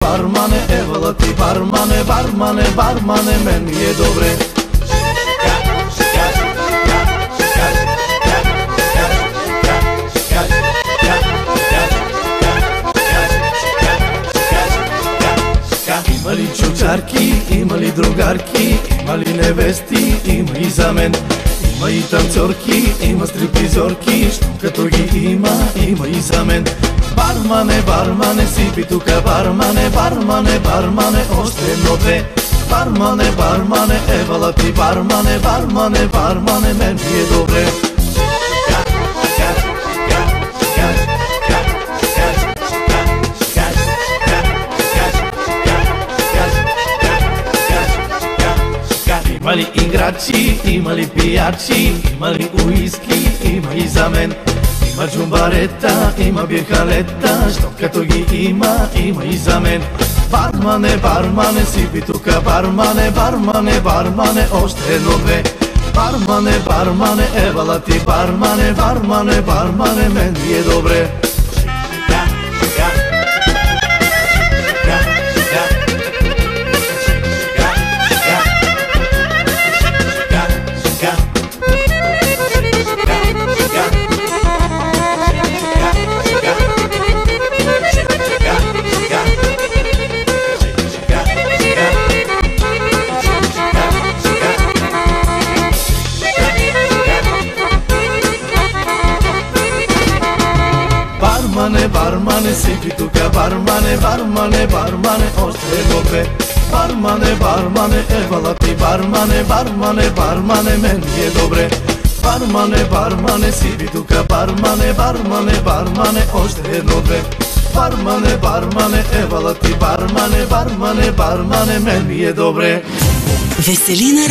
бармане, евала ти бармане, бармане, бармане, мен ми е добре. Има ли чучарки, има ли другарки, има ли невести, има и за мен. Има и танцорки, има стрипизорки, що като ги има и за мен. Бармане, бармане, сипи тука, бармане, бармане, бармане, още едно-две. Бармане, бармане, евала ти бармане, бармане, бармане, мен ми е добре. Има ли играчи, има ли пиячи, има ли уиски, има и за мен. Има джумбарета, има бирхалета, що като ги има и за мен. Бармане, бармане, сипи тука, бармане, бармане, бармане, още едно-две. Бармане, бармане, евала ти бармане, бармане, бармане, мен ми е добре. Бармане, бармане, сипи тука, бармане, бармане, бармане, още едно-две. Бармане, бармане, евала ти бармане, бармане, бармане, мен ми е добре. Бармане, бармане, сипи тука, бармане, бармане, бармане, още едно-две. Бармане, бармане, евала ти бармане, бармане, бармане, мен ми е добре. Веселина